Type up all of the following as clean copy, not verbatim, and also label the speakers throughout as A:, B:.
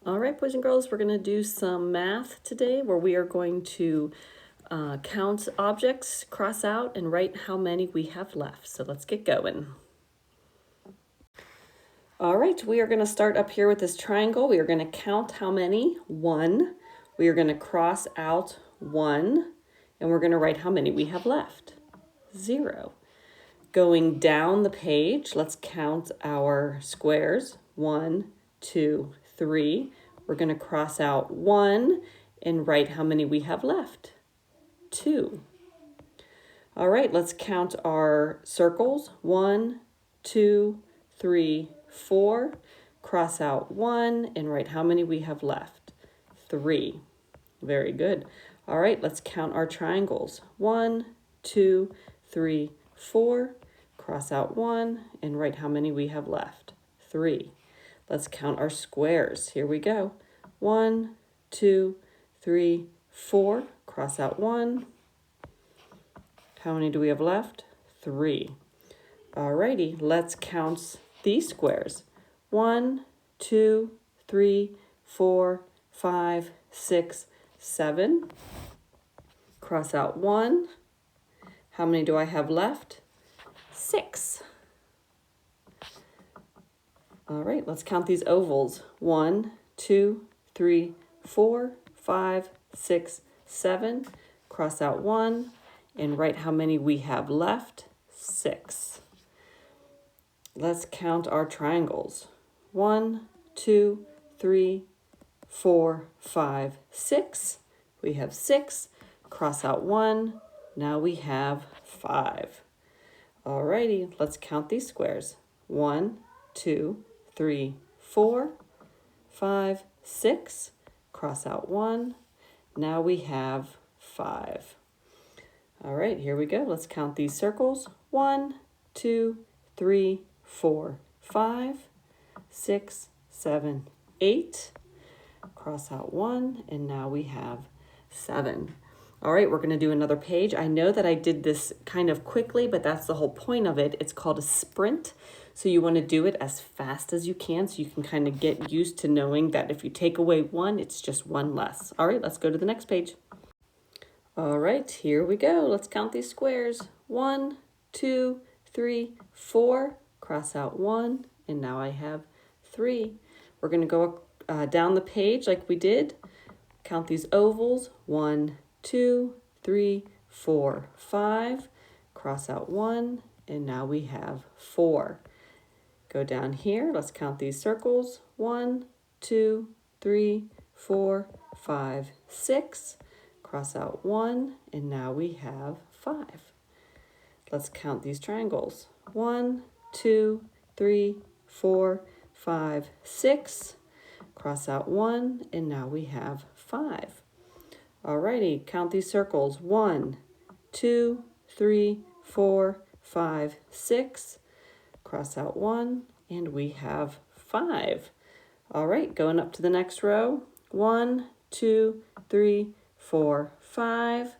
A: All right, boys and girls, we're going to do some math today where we are going to count objects, cross out, and write how many we have left. So let's get going. All right, we are going to start up here with this triangle. We are going to count how many. 1. We are going to cross out 1, and we're going to write how many we have left. 0. Going down the page, let's count our squares. 1, 2, 3. We're going to cross out 1 and write how many we have left. 2. All right, let's count our circles. 1, 2, 3, 4. Cross out 1 and write how many we have left. 3. Very good. All right, let's count our triangles. 1, 2, 3, 4. Cross out 1 and write how many we have left. 3. Let's count our squares. Here we go. 1, 2, 3, 4. Cross out 1. How many do we have left? 3. Alrighty, let's count these squares. 1, 2, 3, 4, 5, 6, 7. Cross out 1. How many do I have left? 6. All right, let's count these ovals. 1, 2, 3, 4, 5, 6, 7. Cross out 1 and write how many we have left. 6. Let's count our triangles. 1, 2, 3, 4, 5, 6. We have 6. Cross out 1. Now we have 5. Alrighty, let's count these squares. 1, 2, 3, 4, 5, 6. Cross out 1. Now we have 5. All right, here we go. Let's count these circles. 1, 2, 3, 4, 5, 6, 7, 8. Cross out 1, and now we have 7. All right, we're going to do another page. I know that I did this kind of quickly, but that's the whole point of it. It's called a sprint. So you want to do it as fast as you can so you can kind of get used to knowing that if you take away 1, it's just 1 less. All right, let's go to the next page. All right, here we go. Let's count these squares. 1, 2, 3, 4. Cross out 1, and now I have 3. We're going to go down the page like we did. Count these ovals. 1, 2, 3, 4, 5. Cross out 1, and now we have 4. Go down here. Let's count these circles. 1, 2, 3, 4, 5, 6. Cross out 1, and now we have 5. Let's count these triangles. 1, 2, 3, 4, 5, 6. Cross out 1, and now we have 5. Alrighty, count these circles. 1, 2, 3, 4, 5, 6. Cross out 1, and we have 5. All right, going up to the next row. 1, 2, 3, 4, 5,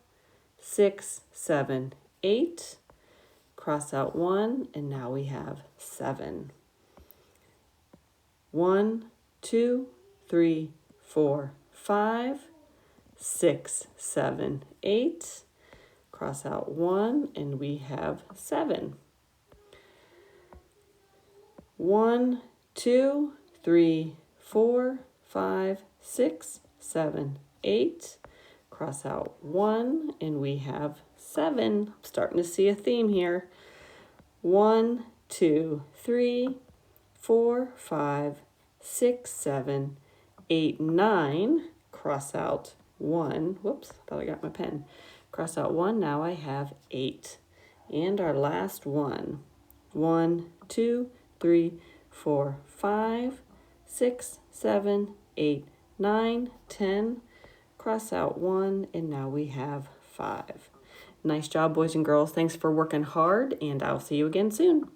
A: 6, 7, 8. Cross out 1, and now we have 7. 1, 2, 3, 4, 5, 6, 7, 8. Cross out 1, and we have 7. 1, 2, 3, 4, 5, 6, 7, 8. Cross out 1, and we have 7. I'm starting to see a theme here. 1, 2, 3, 4, 5, 6, 7, 8, 9. Cross out 1. Whoops, thought I got my pen. Cross out 1. Now I have 8. And our last one. 1, 2, 3, 4, 5, 6, 7, 8, 9, 10. Cross out 1, and now we have 5. Nice job, boys and girls. Thanks for working hard, and I'll see you again soon.